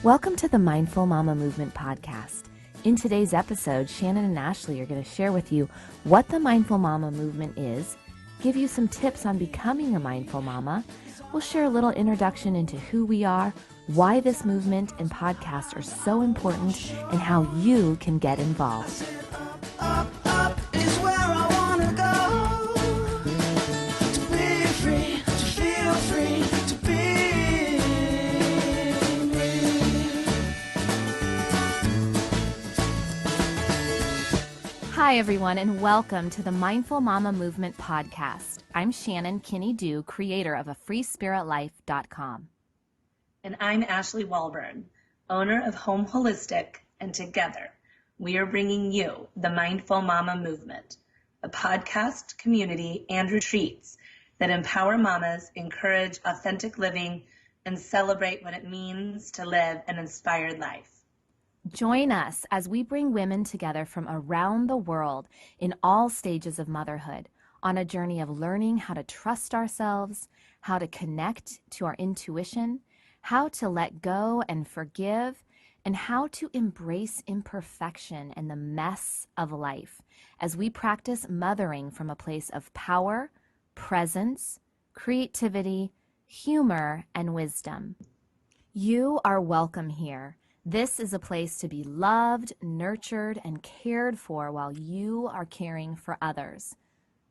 Welcome to the Mindful Mama Movement podcast. In today's episode, Shannon and Ashley are going to share with you what the Mindful Mama Movement is, give you some tips on becoming a mindful mama. We'll share a little introduction into who we are, why this movement and podcast are so important, and how you can get involved. Up is where I wanna go. To be free, to feel free, to be free. Hi, everyone, and welcome to the Mindful Mama Movement podcast. I'm Shannon Kinney-Duh, creator of freespiritlife.com. And I'm Ashley Walburn, owner of Home Holistic, and together we are bringing you the Mindful Mama Movement, a podcast, community, and retreats that empower mamas, encourage authentic living, and celebrate what it means to live an inspired life. Join us as we bring women together from around the world in all stages of motherhood on a journey of learning how to trust ourselves, how to connect to our intuition, how to let go and forgive, and how to embrace imperfection and the mess of life as we practice mothering from a place of power, presence, creativity, humor, and wisdom. You are welcome here. This is a place to be loved, nurtured, and cared for while you are caring for others.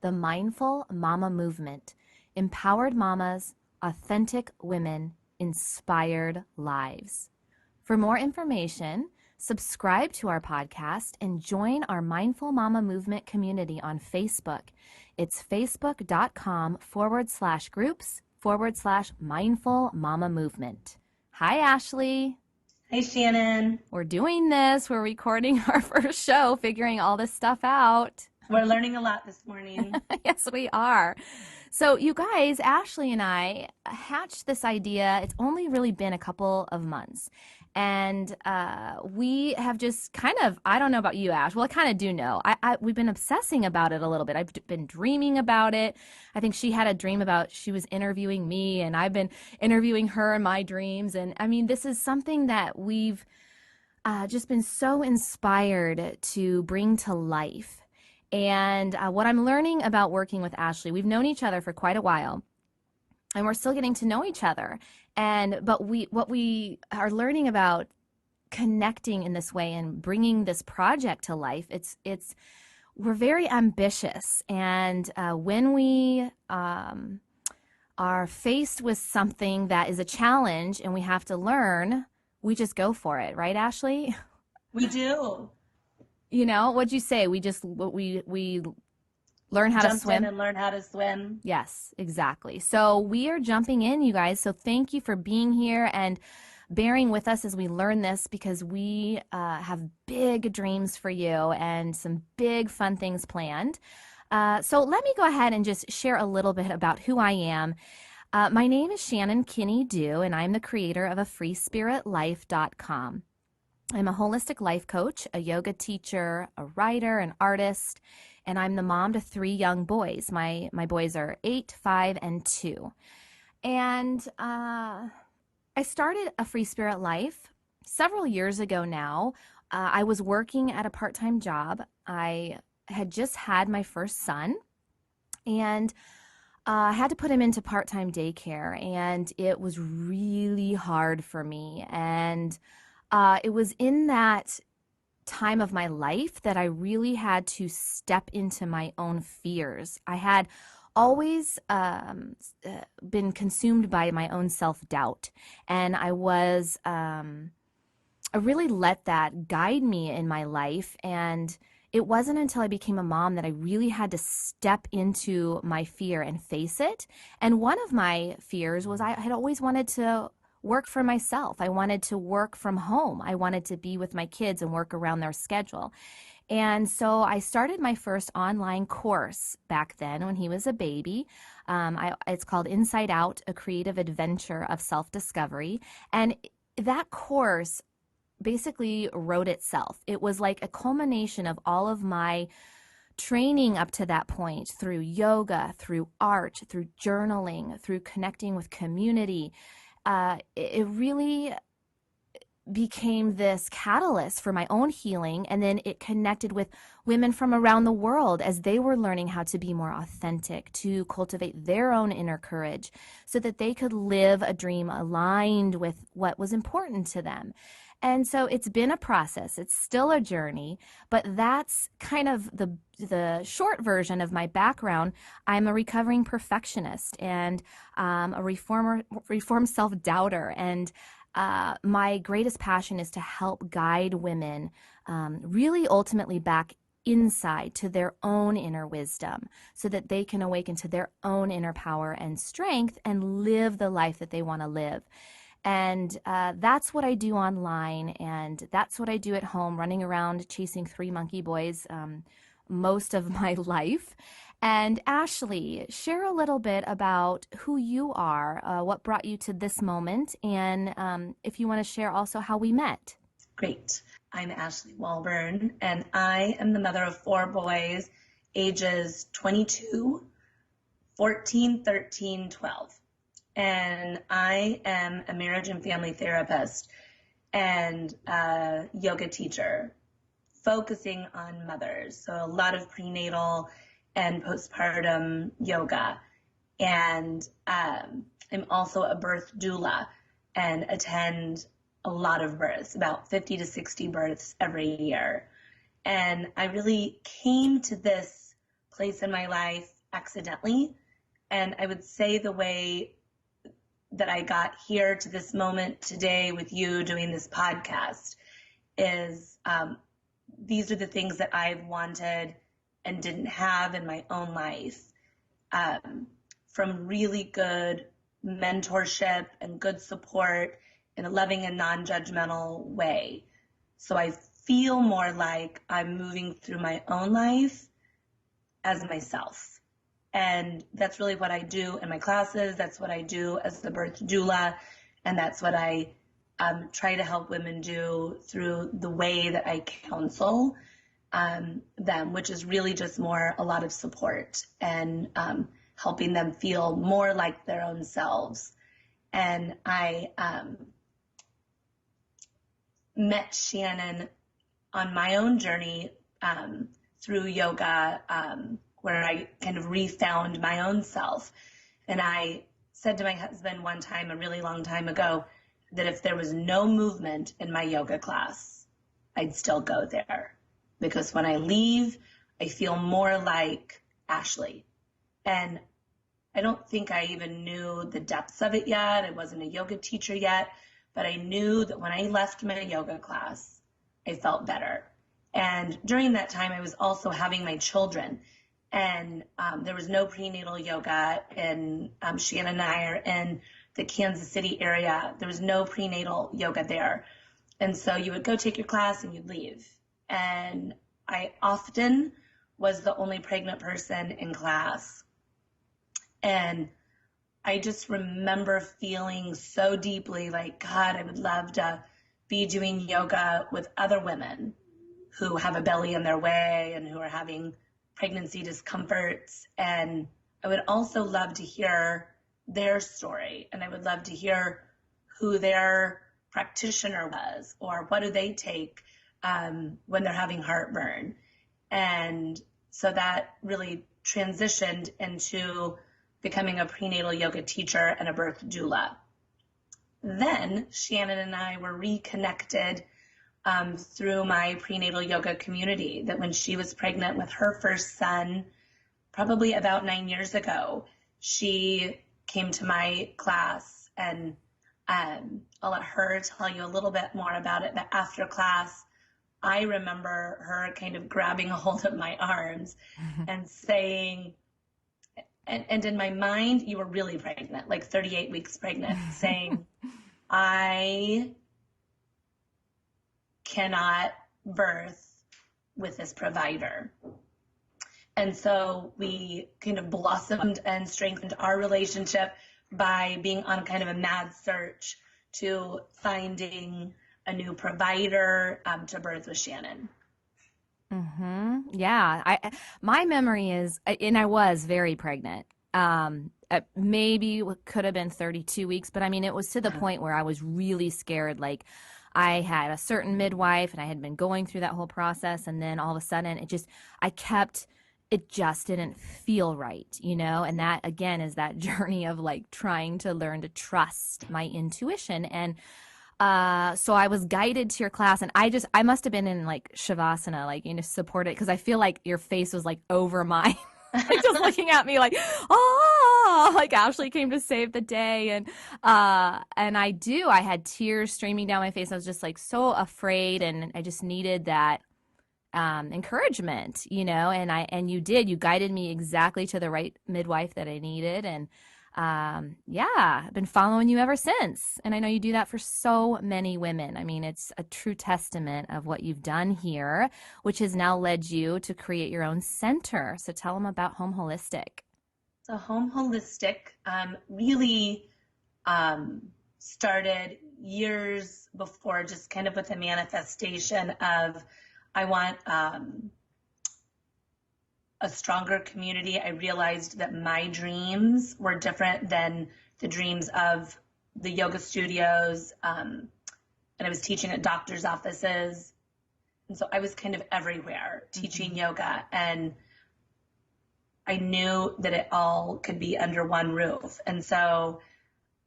The Mindful Mama Movement, empowered mamas, authentic women, inspired lives. For more information, subscribe to our podcast and join our Mindful Mama Movement community on Facebook. It's facebook.com/groups/Mindful Mama Movement. Hi, Ashley. Hey, Shannon. We're doing this. We're recording our first show, figuring all this stuff out. We're learning a lot this morning. Yes, we are. So you guys, Ashley and I hatched this idea. It's only really been a couple of months. And we have just kind of, I don't know about you, Ash. Well, I kind of do know. We've been obsessing about it a little bit. I've been dreaming about it. I think she had a dream about she was interviewing me, and I've been interviewing her in my dreams. And I mean, this is something that we've just been so inspired to bring to life. And what I'm learning about working with Ashley, we've known each other for quite a while, and we're still getting to know each other. But what we are learning about connecting in this way and bringing this project to life, we're very ambitious. And when we are faced with something that is a challenge and we have to learn, we just go for it, right, Ashley? We do. You know, what'd you say? We learn how to swim. Jump in and learn how to swim. Yes, exactly. So we are jumping in, you guys. So thank you for being here and bearing with us as we learn this, because we have big dreams for you and some big fun things planned. So let me go ahead and just share a little bit about who I am. My name is Shannon Kinney-Duh, and I'm the creator of freespiritlife.com. I'm a holistic life coach, a yoga teacher, a writer, an artist, and I'm the mom to 3 young boys. My boys are 8, 5, and 2. And I started a Free Spirit Life several years ago now. I was working at a part-time job. I had just had my first son, and I had to put him into part-time daycare, and it was really hard for me. And it was in that time of my life that I really had to step into my own fears. I had always been consumed by my own self-doubt, and I really let that guide me in my life. And it wasn't until I became a mom that I really had to step into my fear and face it. And one of my fears was I had always wanted to work for myself. I wanted to work from home. I wanted to be with my kids and work around their schedule. And so I started my first online course back then when he was a baby. It's called Inside Out, A Creative Adventure of Self-Discovery. And that course basically wrote itself. It was like a culmination of all of my training up to that point through yoga, through art, through journaling, through connecting with community. It really became this catalyst for my own healing. And then it connected with women from around the world as they were learning how to be more authentic, to cultivate their own inner courage so that they could live a dream aligned with what was important to them. And so it's been a process. It's still a journey, but that's kind of the short version of my background. I'm a recovering perfectionist and a reformed self-doubter, and my greatest passion is to help guide women really ultimately back inside to their own inner wisdom so that they can awaken to their own inner power and strength and live the life that they want to live. And that's what I do online, and that's what I do at home, running around chasing 3 monkey boys most of my life. And Ashley, share a little bit about who you are, what brought you to this moment, and if you want to share also how we met. Great. I'm Ashley Walburn, and I am the mother of 4 boys, ages 22, 14, 13, 12. And I am a marriage and family therapist and a yoga teacher, focusing on mothers. So a lot of prenatal and postpartum yoga. And I'm also a birth doula and attend a lot of births, about 50 to 60 births every year. And I really came to this place in my life accidentally. And I would say the way that I got here to this moment today with you doing this podcast is these are the things that I've wanted and didn't have in my own life, from really good mentorship and good support in a loving and non-judgmental way. So I feel more like I'm moving through my own life as myself. And that's really what I do in my classes. That's what I do as the birth doula. And that's what I try to help women do through the way that I counsel them, which is really just a lot of support and helping them feel more like their own selves. And I met Shannon on my own journey through yoga, where I kind of refound my own self. And I said to my husband one time, a really long time ago, that if there was no movement in my yoga class, I'd still go there. Because when I leave, I feel more like Ashley. And I don't think I even knew the depths of it yet. I wasn't a yoga teacher yet, but I knew that when I left my yoga class, I felt better. And during that time, I was also having my children. And there was no prenatal yoga, and Shannon and I are in the Kansas City area. There was no prenatal yoga there. And so you would go take your class and you'd leave. And I often was the only pregnant person in class. And I just remember feeling so deeply like, God, I would love to be doing yoga with other women who have a belly in their way and who are having pregnancy discomforts. And I would also love to hear their story, and I would love to hear who their practitioner was, or what do they take when they're having heartburn. And so that really transitioned into becoming a prenatal yoga teacher and a birth doula. Then Shannon and I were reconnected through my prenatal yoga community, that when she was pregnant with her first son, probably about 9 years ago, she came to my class, and I'll let her tell you a little bit more about it. But after class, I remember her kind of grabbing a hold of my arms and saying, and in my mind, you were really pregnant, like 38 weeks pregnant, saying, I cannot birth with this provider. And so we kind of blossomed and strengthened our relationship by being on kind of a mad search to finding a new provider to birth with Shannon. Yeah, my memory is, and I was very pregnant. Maybe could have been 32 weeks, but I mean, it was to the point where I was really scared. Like, I had a certain midwife and I had been going through that whole process. And then all of a sudden it just didn't feel right, And that again is that journey of like trying to learn to trust my intuition. And so I was guided to your class, and I must have been in like Shavasana, like, supported, because I feel like your face was like over mine, like just looking at me like, oh, like Ashley came to save the day. And I had tears streaming down my face. I was just like so afraid, and I just needed that encouragement, and you guided me exactly to the right midwife that I needed. And yeah, I've been following you ever since. And I know you do that for so many women. I mean, it's a true testament of what you've done here, which has now led you to create your own center. So tell them about Home Holistic. So Home Holistic really started years before, just kind of with a manifestation of I want a stronger community. I realized that my dreams were different than the dreams of the yoga studios, and I was teaching at doctors' offices. And so I was kind of everywhere teaching yoga, and I knew that it all could be under one roof. And so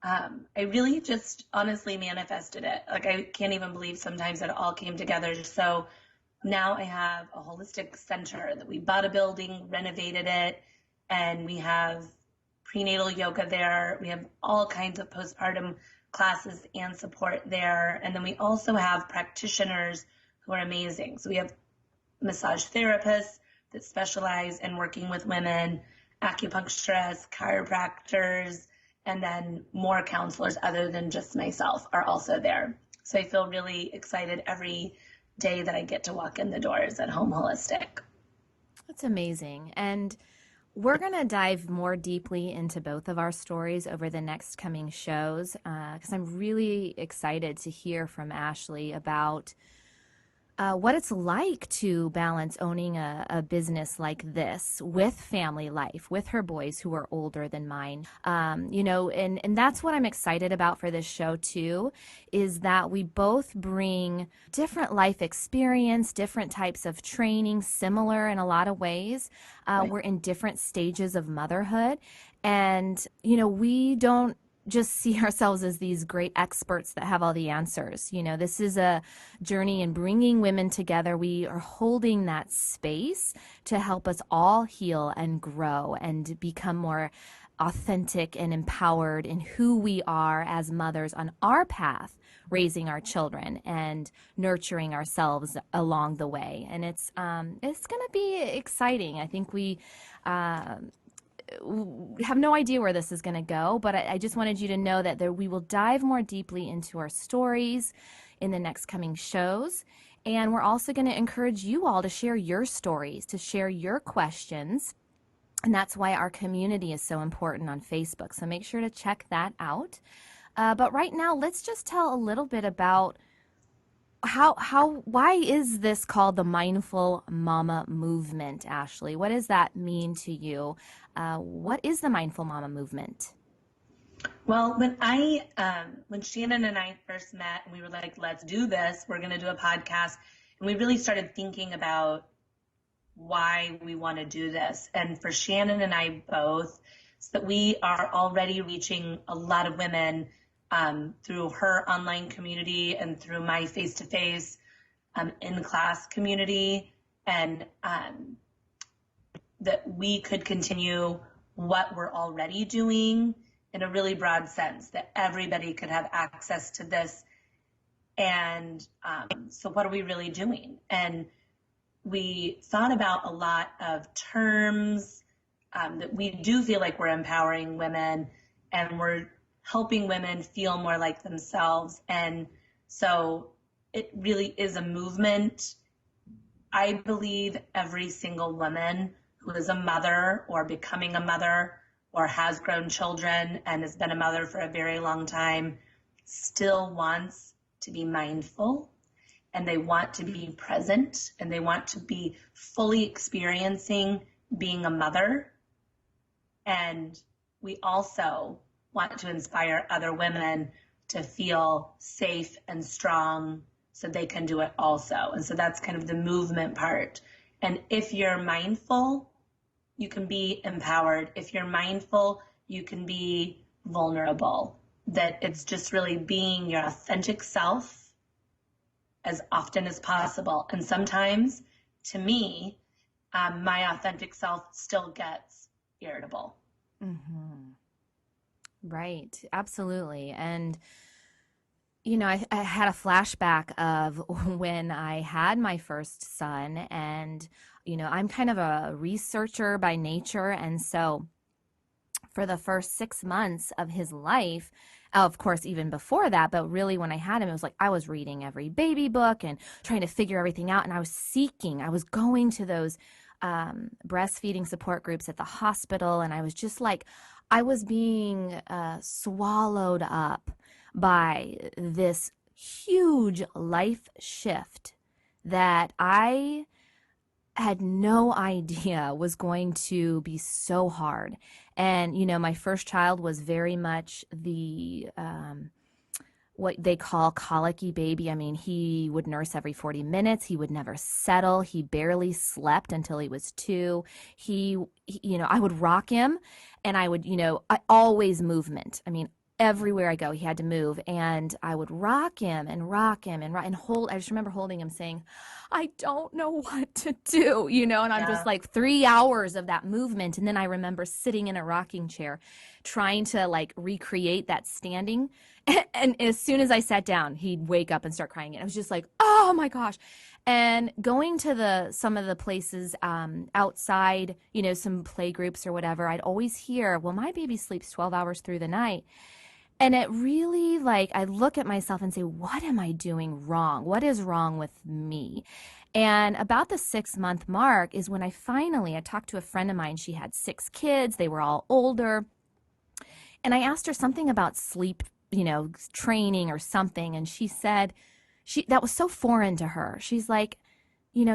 I really just honestly manifested it. Like, I can't even believe sometimes that it all came together. So now I have a holistic center that we bought a building, renovated it, and we have prenatal yoga there. We have all kinds of postpartum classes and support there. And then we also have practitioners who are amazing. So we have massage therapists that specialize in working with women, acupuncturists, chiropractors, and then more counselors other than just myself are also there. So I feel really excited every day that I get to walk in the doors at Home Holistic. That's amazing. And we're going to dive more deeply into both of our stories over the next coming shows, because I'm really excited to hear from Ashley about what it's like to balance owning a business like this with family life, with her boys who are older than mine. And that's what I'm excited about for this show too, is that we both bring different life experience, different types of training, similar in a lot of ways. Right. We're in different stages of motherhood, and, we don't just see ourselves as these great experts that have all the answers. This is a journey in bringing women together. We are holding that space to help us all heal and grow and become more authentic and empowered in who we are as mothers on our path, raising our children and nurturing ourselves along the way. And it's going to be exciting. I think we have no idea where this is going to go, but I just wanted you to know that we will dive more deeply into our stories in the next coming shows. And we're also going to encourage you all to share your stories, to share your questions. And that's why our community is so important on Facebook. So make sure to check that out. But right now, let's just tell a little bit about why is this called the Mindful Mama Movement, Ashley? What does that mean to you? What is the Mindful Mama Movement? Well, when Shannon and I first met and we were like, let's do this, we're going to do a podcast. And we really started thinking about why we want to do this. And for Shannon and I both, so that we are already reaching a lot of women through her online community and through my face-to-face in-class community, and that we could continue what we're already doing in a really broad sense, that everybody could have access to this. And so what are we really doing? And we thought about a lot of terms that we do feel like we're empowering women and we're helping women feel more like themselves. And so it really is a movement. I believe every single woman who is a mother or becoming a mother or has grown children and has been a mother for a very long time still wants to be mindful, and they want to be present, and they want to be fully experiencing being a mother. And we also want to inspire other women to feel safe and strong so they can do it also. And so that's kind of the movement part. And if you're mindful, you can be empowered. If you're mindful, you can be vulnerable. That it's just really being your authentic self as often as possible. And sometimes, to me, my authentic self still gets irritable. Mm-hmm. Right. Absolutely. And I had a flashback of when I had my first son, and I'm kind of a researcher by nature, and so for the first 6 months of his life, of course, even before that, but really when I had him, it was like I was reading every baby book and trying to figure everything out. And I was going to those breastfeeding support groups at the hospital. And I was just like, I was being swallowed up by this huge life shift that I had no idea was going to be so hard. And, my first child was very much the, what they call colicky baby. I mean, he would nurse every 40 minutes. He would never settle. He barely slept until he was 2. I would rock him, and I would, always movement. I mean, everywhere I go, he had to move, and I would rock him and rock him and hold. I just remember holding him saying, I don't know what to do, and I'm just like 3 hours of that movement. And then I remember sitting in a rocking chair trying to like recreate that standing. And as soon as I sat down, he'd wake up and start crying. And I was just like, oh my gosh. And going to some of the places outside, some play groups or whatever, I'd always hear, well, my baby sleeps 12 hours through the night. And it really, like, I look at myself and say, what am I doing wrong? What is wrong with me? And about the 6-month mark is when I talked to a friend of mine. She had 6 kids. They were all older. And I asked her something about sleep, training or something. And she said, that was so foreign to her. She's like,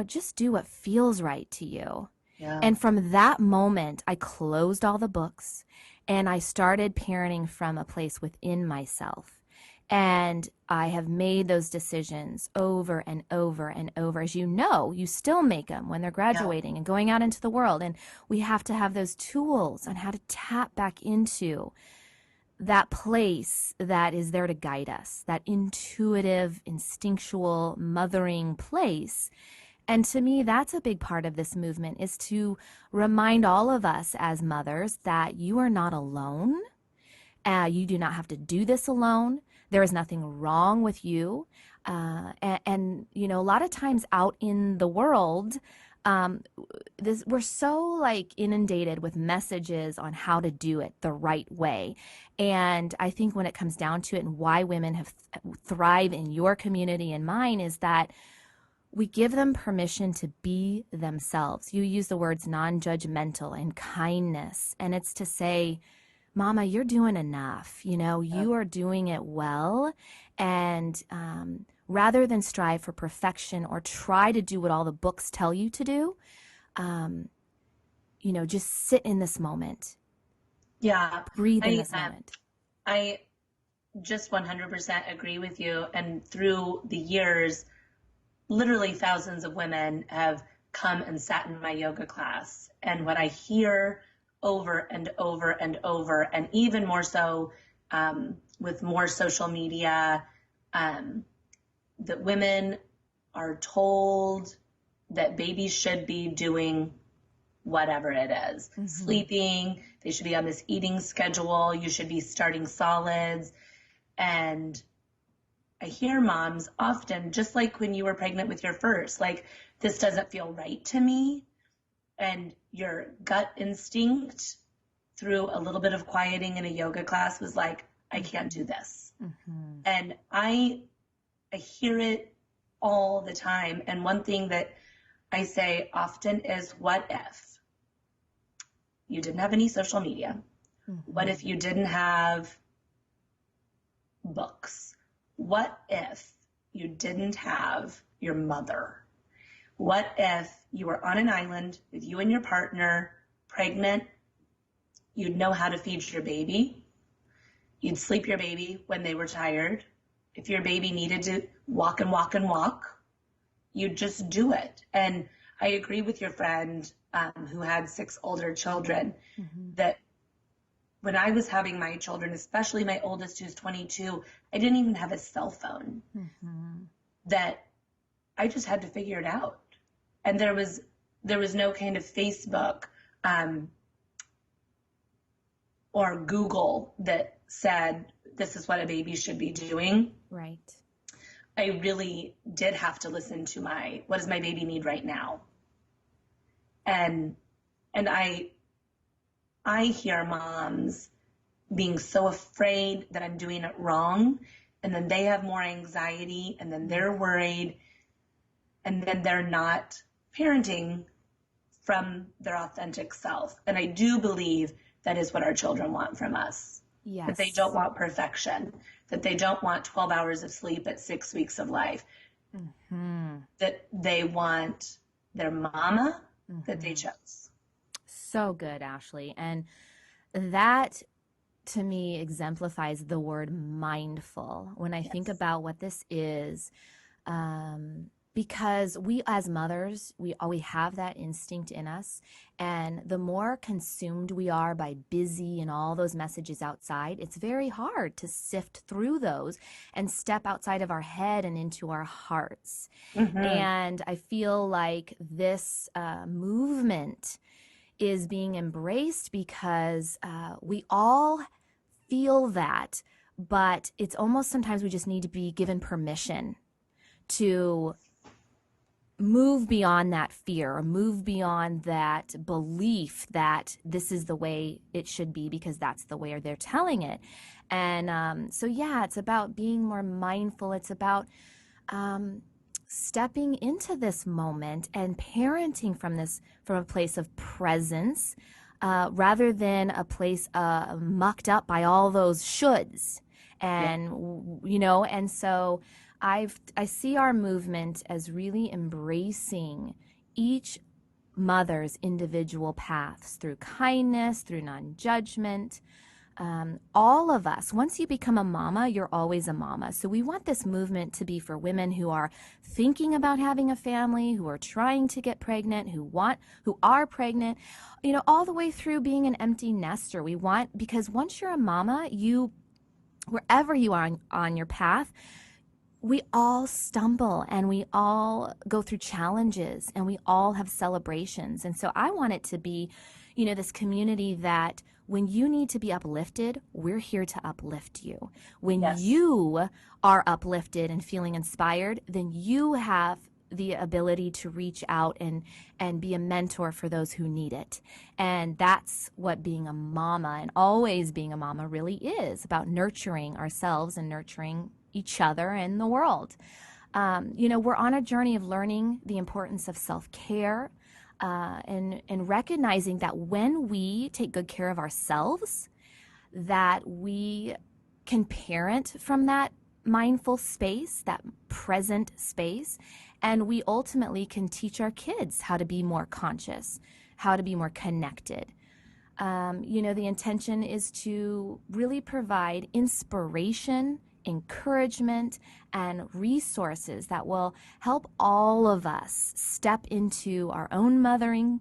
just do what feels right to you. Yeah. And from that moment, I closed all the books and I started parenting from a place within myself. And I have made those decisions over and over and over. As you still make them when they're graduating and going out into the world. And we have to have those tools on how to tap back into that place that is there to guide us, that intuitive, instinctual, mothering place. And to me, that's a big part of this movement, is to remind all of us as mothers that you are not alone. You do not have to do this alone. There is nothing wrong with you. And a lot of times out in the world, we're so like inundated with messages on how to do it the right way. And I think when it comes down to it, and why women have thrive in your community and mine, is that we give them permission to be themselves. You use the words non-judgmental and kindness, and it's to say, Mama, you're doing enough. You are doing it well. And rather than strive for perfection or try to do what all the books tell you to do, just sit in this moment. Yeah. Breathe in this moment. I just 100% agree with you. And through the years, literally thousands of women have come and sat in my yoga class. And what I hear over and over and over, and even more so with more social media, that women are told that babies should be doing whatever it is. Mm-hmm. Sleeping, they should be on this eating schedule, you should be starting solids. And I hear moms often, just like when you were pregnant with your first, like, this doesn't feel right to me. And your gut instinct through a little bit of quieting in a yoga class was like, I can't do this. Mm-hmm. And I hear it all the time. And one thing that I say often is, what if you didn't have any social media? Mm-hmm. What if you didn't have books? What if you didn't have your mother? What if you were on an island with you and your partner, pregnant? You'd know how to feed your baby. You'd sleep your baby when they were tired. If your baby needed to walk and walk and walk, you'd just do it. And I agree with your friend who had 6 older children that when I was having my children, especially my oldest who's 22, I didn't even have a cell phone. That I just had to figure it out. And there was no kind of Facebook or Google that said this is what a baby should be doing. Right. I really did have to listen to what does my baby need right now? And I hear moms being so afraid that I'm doing it wrong, and then they have more anxiety, and then they're worried, and then they're not parenting from their authentic self. And I do believe that is what our children want from us. Yes. That they don't want perfection, that they don't want 12 hours of sleep at 6 weeks of life, that they want their mama that they chose. So good, Ashley. And that to me exemplifies the word mindful when I think about what this is. Because we as mothers, we have that instinct in us. And the more consumed we are by busy and all those messages outside, it's very hard to sift through those and step outside of our head and into our hearts. And I feel like this movement is being embraced because we all feel that, but it's almost sometimes we just need to be given permission to move beyond that fear or move beyond that belief that this is the way it should be because that's the way they're telling it. And so, yeah, it's about being more mindful. It's about stepping into this moment and parenting from a place of presence rather than a place mucked up by all those shoulds. And, and so I see our movement as really embracing each mother's individual paths through kindness, through non-judgment. All of us, once you become a mama, you're always a mama. So we want this movement to be for women who are thinking about having a family, who are trying to get pregnant, who are pregnant, all the way through being an empty nester. Because once you're a mama, wherever you are on your path, we all stumble and we all go through challenges and we all have celebrations. And so I want it to be, this community that when you need to be uplifted, we're here to uplift you. When you are uplifted and feeling inspired, then you have the ability to reach out and be a mentor for those who need it. And that's what being a mama and always being a mama really is, about nurturing ourselves and nurturing each other and the world. We're on a journey of learning the importance of self-care and recognizing that when we take good care of ourselves, that we can parent from that mindful space, that present space, and we ultimately can teach our kids how to be more conscious, how to be more connected. The intention is to really provide inspiration, encouragement, and resources that will help all of us step into our own mothering.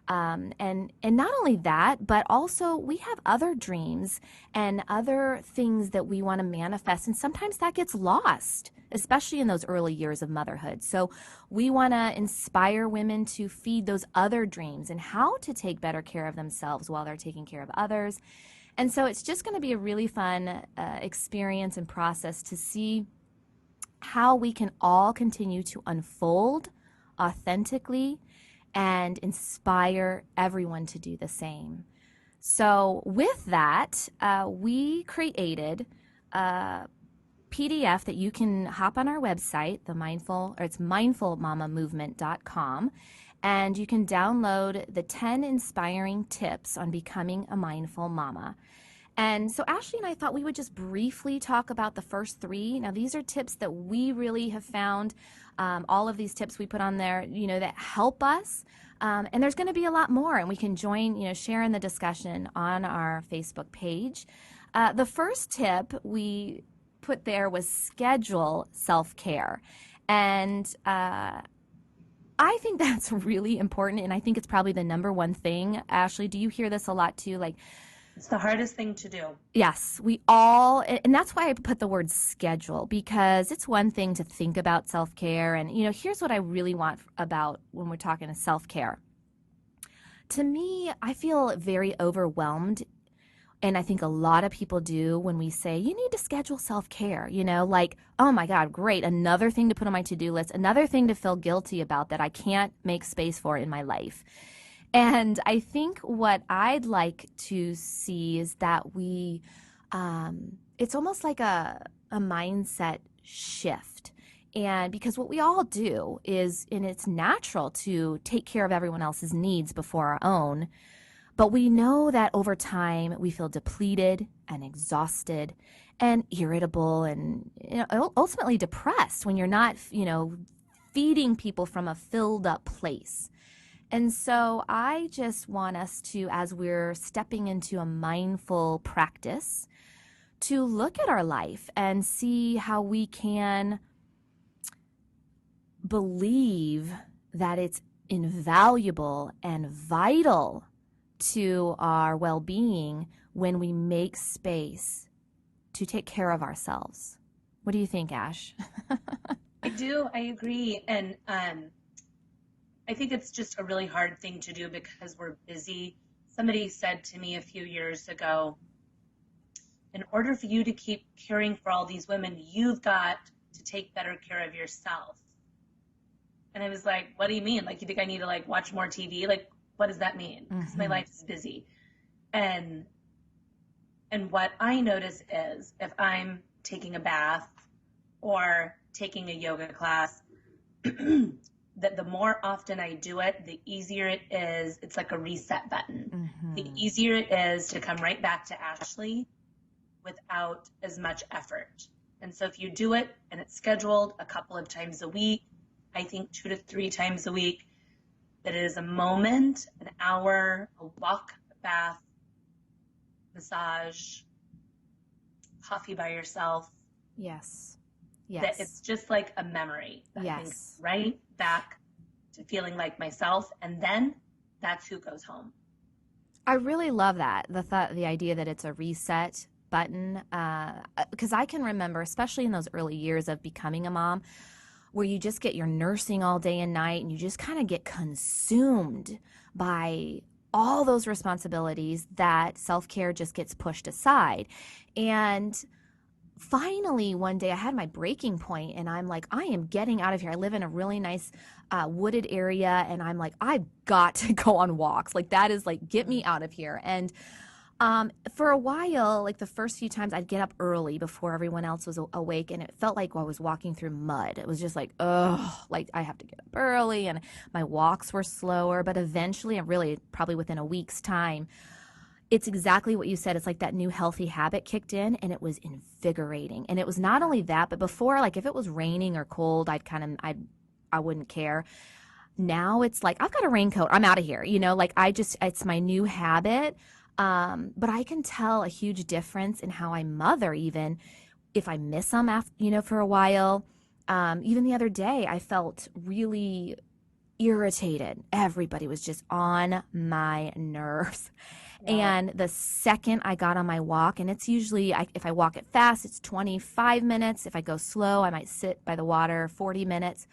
And not only that, but also we have other dreams and other things that we want to manifest. And sometimes that gets lost, especially in those early years of motherhood. So we want to inspire women to feed those other dreams and how to take better care of themselves while they're taking care of others. And so it's just going to be a really fun experience and process to see how we can all continue to unfold authentically and inspire everyone to do the same. So with that, we created a PDF that you can hop on our website, it's mindfulmamamovement.com, and you can download the 10 inspiring tips on becoming a mindful mama. And so Ashley and I thought we would just briefly talk about the first 3. Now, these are tips that we really have found, all of these tips we put on there, that help us. And there's going to be a lot more, and we can join, share in the discussion on our Facebook page. The first tip we put there was schedule self-care. And I think that's really important. And I think it's probably the number one thing. Ashley, do you hear this a lot too? Like, It's the hardest thing to do. yes, we all, and that's why I put the word schedule, because it's one thing to think about self-care. And, here's what I really want about when we're talking to self-care. To me, I feel very overwhelmed. And I think a lot of people do when we say, you need to schedule self-care, like, oh my God, great. Another thing to put on my to-do list, another thing to feel guilty about that I can't make space for in my life. And I think what I'd like to see is that it's almost like a mindset shift. And because what we all do is, and it's natural to take care of everyone else's needs before our own, but we know that over time we feel depleted and exhausted and irritable and ultimately depressed when you're not, feeding people from a filled up place. And so I just want us to, as we're stepping into a mindful practice, to look at our life and see how we can believe that it's invaluable and vital to our well-being when we make space to take care of ourselves. What do you think, Ash? I do. I agree. And I think it's just a really hard thing to do because we're busy. Somebody said to me a few years ago, in order for you to keep caring for all these women, you've got to take better care of yourself. And I was like, what do you mean? Like, you think I need to watch more TV? Like, what does that mean? Because my life is busy. And what I notice is if I'm taking a bath or taking a yoga class, that the more often I do it, the easier it is. It's like a reset button. The easier it is to come right back to Ashley without as much effort. And so if you do it and it's scheduled a couple of times a week, I think 2 to 3 times a week, that it is a moment, an hour, a walk, a bath, massage, coffee by yourself. Yes. That it's just like a memory. That I think right back to feeling like myself, and then that's who goes home. I really love that. The idea that it's a reset button, because I can remember, especially in those early years of becoming a mom, where you just get your nursing all day and night and you just kind of get consumed by all those responsibilities that self-care just gets pushed aside. And finally, one day I had my breaking point and I'm like, I am getting out of here. I live in a really nice wooded area and I'm like, I've got to go on walks. Like, that is like, get me out of here. And for a while, like the first few times, I'd get up early before everyone else was awake, and it felt like I was walking through mud. It was just like, oh, like I have to get up early, and my walks were slower. But eventually, and really probably within a week's time, it's exactly what you said. It's like that new healthy habit kicked in, and it was invigorating. And it was not only that, but before, like if it was raining or cold, I wouldn't care. Now it's like, I've got a raincoat, I'm out of here. Like it's my new habit. But I can tell a huge difference in how I mother, even if I miss them after, for a while. Even the other day, I felt really irritated. Everybody was just on my nerves. Yeah. And the second I got on my walk, and it's usually, if I walk it fast, it's 25 minutes. If I go slow, I might sit by the water 40 minutes.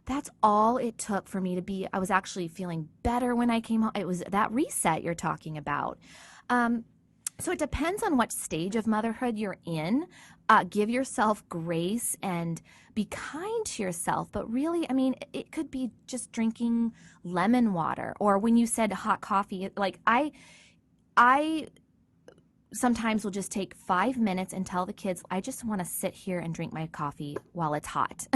That's all it took for me to I was actually feeling better when I came home. It was that reset you're talking about. So it depends on what stage of motherhood you're in. Give yourself grace and be kind to yourself. But really, I mean, it could be just drinking lemon water, or when you said hot coffee, like I sometimes will just take 5 minutes and tell the kids, I just want to sit here and drink my coffee while it's hot.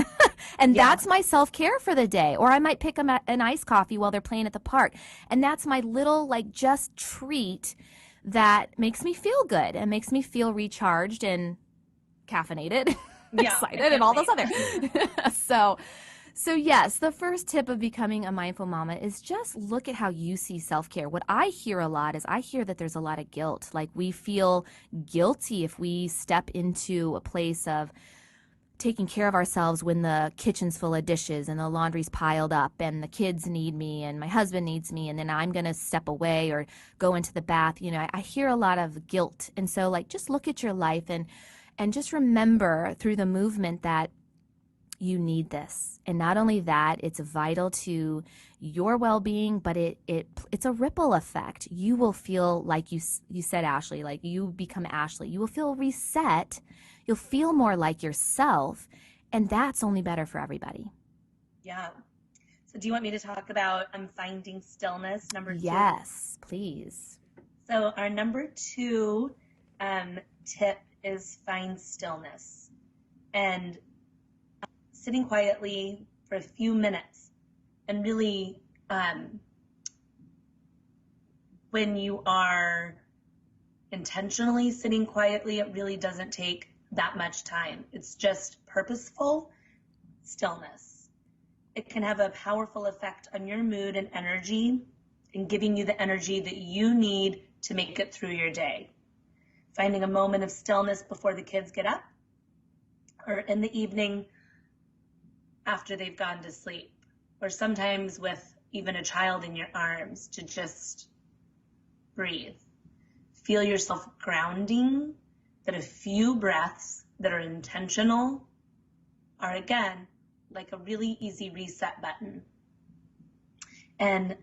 And that's my self-care for the day. Or I might pick them an iced coffee while they're playing at the park. And that's my little, just treat that makes me feel good and makes me feel recharged and caffeinated, excited, and all those other. So, yes, the first tip of becoming a mindful mama is just look at how you see self care. What I hear a lot is I hear that there's a lot of guilt. Like we feel guilty if we step into a place of taking care of ourselves when the kitchen's full of dishes and the laundry's piled up and the kids need me and my husband needs me and then I'm going to step away or go into the bath. You know, I hear a lot of guilt. And so like just look at your life and just remember through the movement that you need this. And not only that, it's vital to your well-being, but it's a ripple effect. You will feel like you said, Ashley, like you become Ashley. You will feel reset. You'll feel more like yourself, and that's only better for everybody. Yeah. So do you want me to talk about finding stillness, number 2? Yes, please. So our number 2 tip is find stillness. And sitting quietly for a few minutes and really when you are intentionally sitting quietly, it really doesn't take that much time. It's just purposeful stillness. It can have a powerful effect on your mood and energy and giving you the energy that you need to make it through your day. Finding a moment of stillness before the kids get up or in the evening after they've gone to sleep, or sometimes with even a child in your arms, to just breathe. Feel yourself grounding, that a few breaths that are intentional are, again, like a really easy reset button. And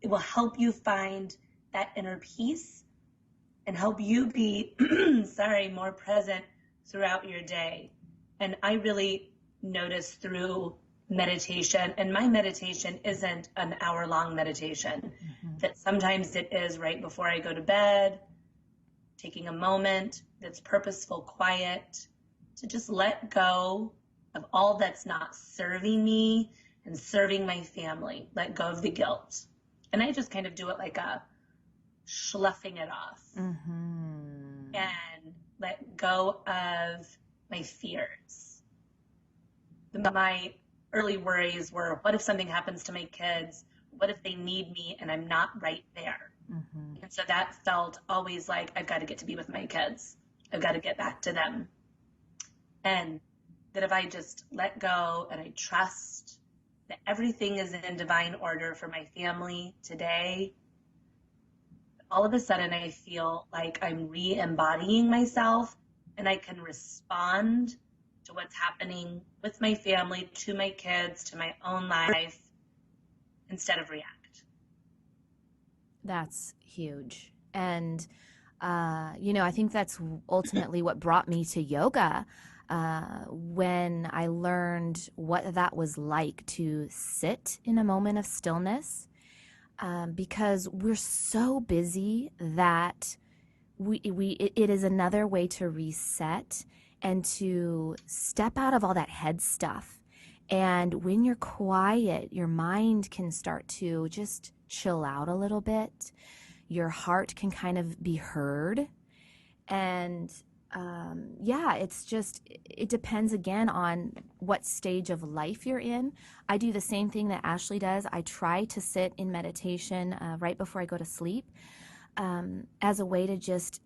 it will help you find that inner peace and help you be, more present throughout your day. And I really notice through meditation, and my meditation isn't an hour-long meditation, that sometimes it is right before I go to bed, taking a moment that's purposeful, quiet, to just let go of all that's not serving me and serving my family, let go of the guilt. And I just kind of do it like a sloughing it off and let go of my fears. My early worries were, what if something happens to my kids? What if they need me and I'm not right there? And so that felt always like, I've got to get to be with my kids. I've got to get back to them. And that if I just let go and I trust that everything is in divine order for my family today, all of a sudden I feel like I'm re-embodying myself and I can respond to what's happening with my family, to my kids, to my own life, instead of react. That's huge. And, I think that's ultimately what brought me to yoga when I learned what that was like to sit in a moment of stillness, because we're so busy that it is another way to reset and to step out of all that head stuff. And when you're quiet, your mind can start to just chill out a little bit. Your heart can kind of be heard. And it depends again on what stage of life you're in. I do the same thing that Ashley does. I try to sit in meditation right before I go to sleep as a way to just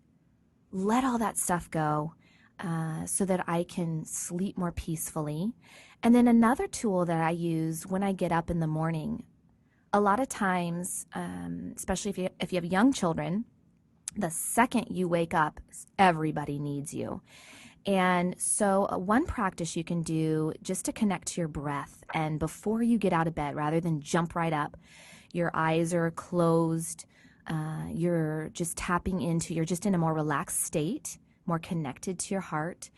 let all that stuff go. So that I can sleep more peacefully. And then another tool that I use when I get up in the morning, a lot of times, especially if you have young children, the second you wake up, everybody needs you. And so one practice you can do just to connect to your breath, and before you get out of bed, rather than jump right up, your eyes are closed, you're just you're just in a more relaxed state, more connected to your heart.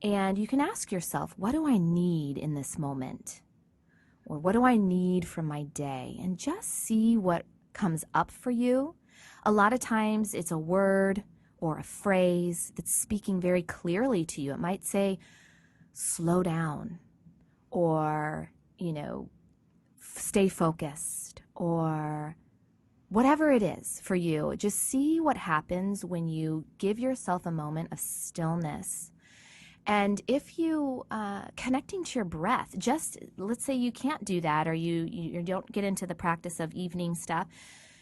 And you can ask yourself, what do I need in this moment? Or what do I need from my day? And just see what comes up for you. A lot of times it's a word or a phrase that's speaking very clearly to you. It might say, slow down, or, stay focused, or whatever it is for you. Just see what happens when you give yourself a moment of stillness And if you connecting to your breath, just let's say you can't do that, or you don't get into the practice of evening stuff,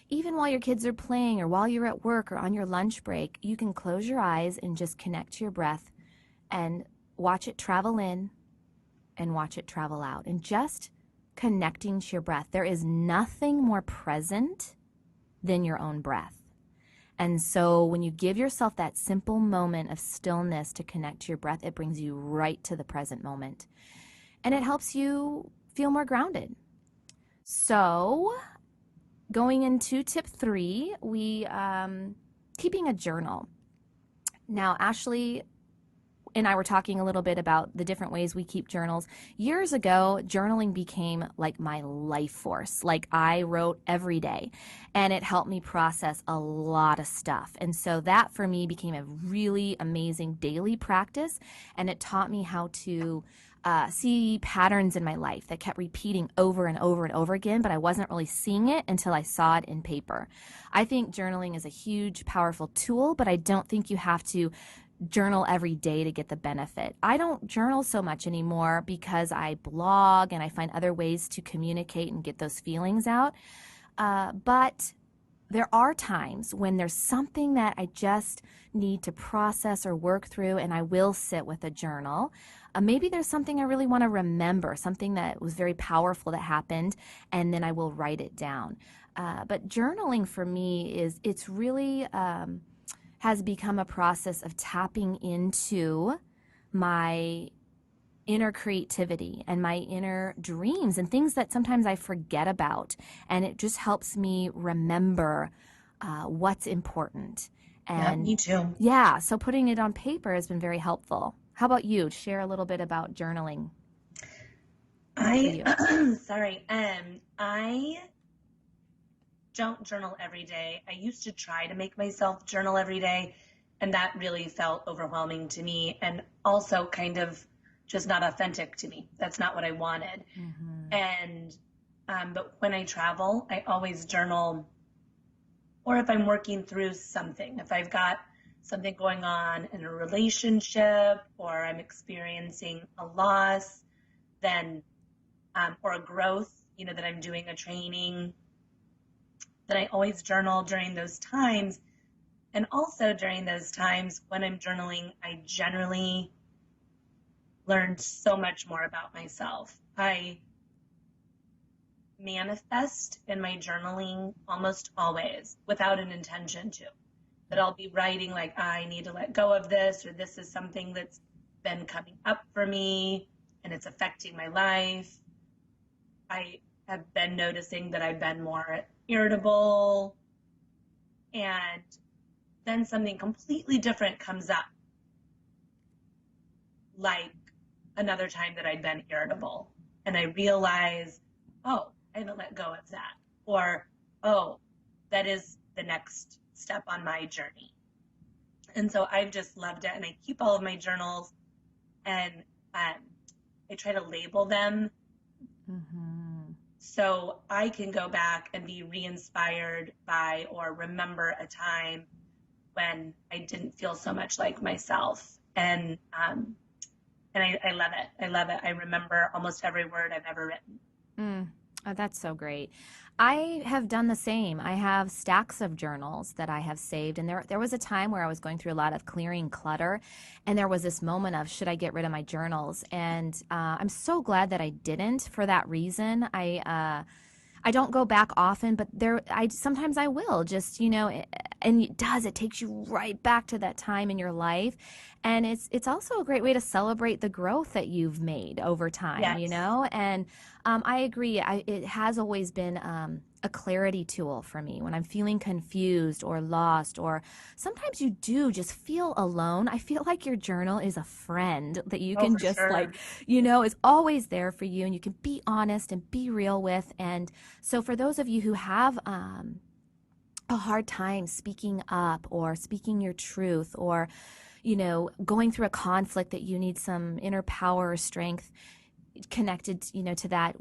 even while your kids are playing or while you're at work or on your lunch break, you can close your eyes and just connect to your breath and watch it travel in and watch it travel out. And just connecting to your breath. There is nothing more present than your own breath. And so when you give yourself that simple moment of stillness to connect to your breath, it brings you right to the present moment. And it helps you feel more grounded. So going into tip 3, we keeping a journal. Now, Ashley and I were talking a little bit about the different ways we keep journals. Years ago, journaling became like my life force. Like I wrote every day, and it helped me process a lot of stuff. And so that for me became a really amazing daily practice, and it taught me how to see patterns in my life that kept repeating over and over and over again, but I wasn't really seeing it until I saw it in paper. I think journaling is a huge, powerful tool, but I don't think you have to journal every day to get the benefit. I don't journal so much anymore because I blog and I find other ways to communicate and get those feelings out. But there are times when there's something that I just need to process or work through, and I will sit with a journal. Maybe there's something I really want to remember, something that was very powerful that happened, and then I will write it down. But journaling for me it's really has become a process of tapping into my inner creativity and my inner dreams and things that sometimes I forget about. And it just helps me remember what's important. And me too. yeah, so putting it on paper has been very helpful. How about you? Share a little bit about journaling. Sorry, I don't journal every day. I used to try to make myself journal every day, and that really felt overwhelming to me and also kind of just not authentic to me. That's not what I wanted. Mm-hmm. And but when I travel, I always journal, or if I'm working through something, if I've got something going on in a relationship, or I'm experiencing a loss, then or a growth, that I'm doing a training, that I always journal during those times. And also during those times when I'm journaling, I generally learned so much more about myself. I manifest in my journaling almost always without an intention to. That I'll be writing like, I need to let go of this, or this is something that's been coming up for me and it's affecting my life. I have been noticing that I've been more irritable, and then something completely different comes up, like another time that I'd been irritable, and I realize, oh, I haven't let go of that, or oh, that is the next step on my journey. And so I've just loved it, and I keep all of my journals, and I try to label them. Mm-hmm. So I can go back and be re-inspired by or remember a time when I didn't feel so much like myself. And I love it. I love it. I remember almost every word I've ever written. Oh, that's so great. I have done the same. I have stacks of journals that I have saved. And there was a time where I was going through a lot of clearing clutter. And there was this moment of, should I get rid of my journals? And I'm so glad that I didn't for that reason. I don't go back often, but sometimes I will just, and it takes you right back to that time in your life. And it's also a great way to celebrate the growth that you've made over time, Yes. and I agree. It has always been a clarity tool for me when I'm feeling confused or lost, or sometimes you do just feel alone. I feel like your journal is a friend that you can for just sure. is always there for you, and you can be honest and be real with. And so for those of you who have a hard time speaking up or speaking your truth, or going through a conflict that you need some inner power or strength, connected, to that.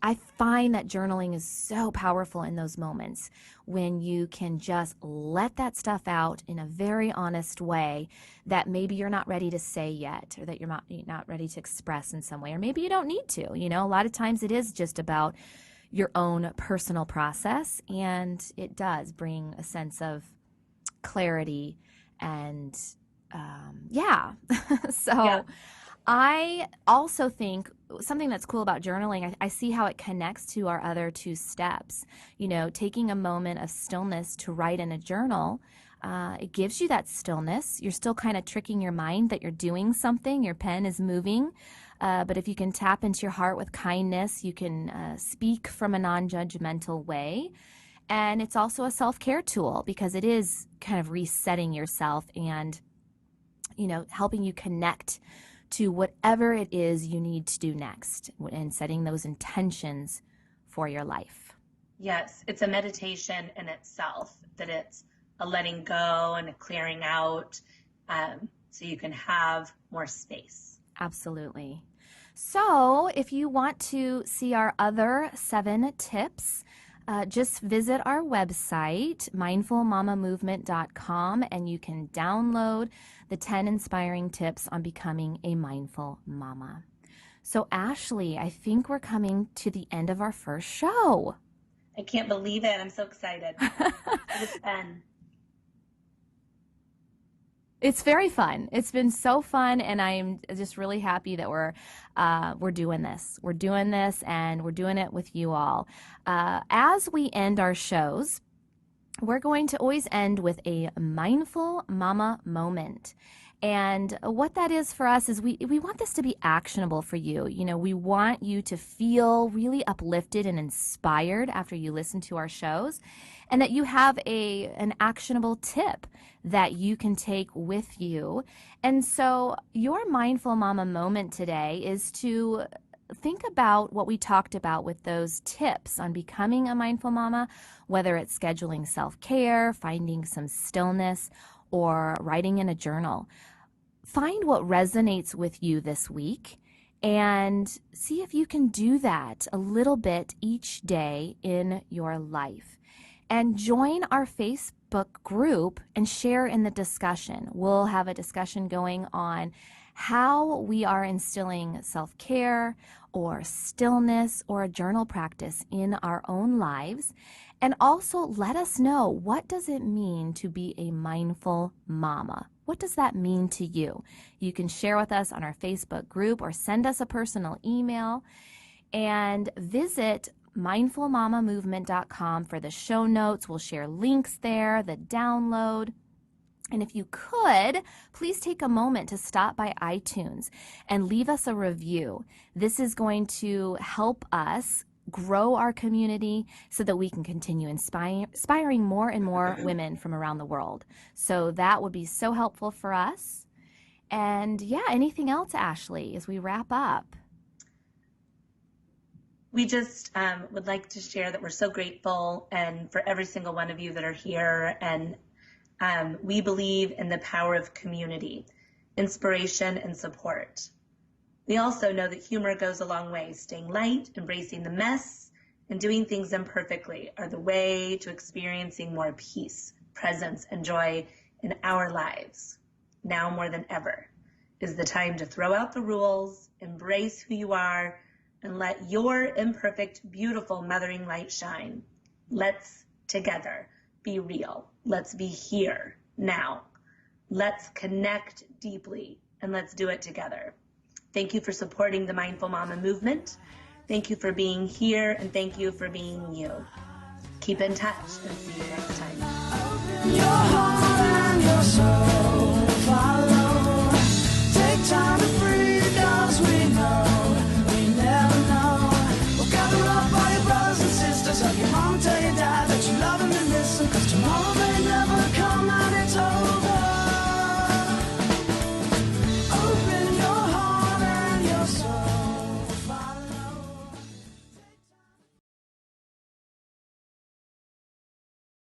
I find that journaling is so powerful in those moments when you can just let that stuff out in a very honest way that maybe you're not ready to say yet, or that you're not ready to express in some way, or maybe you don't need to. A lot of times it is just about your own personal process, and it does bring a sense of clarity and yeah. So Yeah. I also think something that's cool about journaling, I see how it connects to our other two steps. Taking a moment of stillness to write in a journal, it gives you that stillness. You're still kind of tricking your mind that you're doing something, your pen is moving. But if you can tap into your heart with kindness, you can speak from a non-judgmental way. And it's also a self-care tool because it is kind of resetting yourself and, helping you connect to whatever it is you need to do next and setting those intentions for your life. Yes, it's a meditation in itself, that it's a letting go and a clearing out, so you can have more space. Absolutely. So if you want to see our other 7 tips, just visit our website, mindfulmamamovement.com, and you can download the 10 inspiring tips on becoming a mindful mama. So Ashley, I think we're coming to the end of our first show. I can't believe it. I'm so excited. It's been. It's very fun. It's been so fun, and I'm just really happy that we're doing this. We're doing this, and we're doing it with you all. As we end our shows, we're going to always end with a mindful mama moment. And what that is for us is we want this to be actionable for you. We want you to feel really uplifted and inspired after you listen to our shows, and that you have an actionable tip that you can take with you. And so your mindful mama moment today is to think about what we talked about with those tips on becoming a mindful mama, whether it's scheduling self-care, finding some stillness, or writing in a journal. Find what resonates with you this week and see if you can do that a little bit each day in your life. And join our Facebook group and share in the discussion. We'll have a discussion going on how we are instilling self-care or stillness or a journal practice in our own lives. And also let us know, what does it mean to be a mindful mama? What does that mean to you? You can share with us on our Facebook group or send us a personal email, and visit mindfulmamamovement.com for the show notes. We'll share links there, the download. And if you could, please take a moment to stop by iTunes and leave us a review. This is going to help us grow our community so that we can continue inspiring more and more women from around the world. So that would be so helpful for us. And yeah, anything else, Ashley, as we wrap up? We just would like to share that we're so grateful and for every single one of you that are here. And we believe in the power of community, inspiration, and support. We also know that humor goes a long way. Staying light, embracing the mess, and doing things imperfectly are the way to experiencing more peace, presence, and joy in our lives. Now more than ever is the time to throw out the rules, embrace who you are, and let your imperfect, beautiful mothering light shine. Let's together be real. Let's be here now. Let's connect deeply, and let's do it together. Thank you for supporting the Mindful Mama movement. Thank you for being here, and thank you for being you. Keep in touch, and see you next time. Your heart and your soul follow.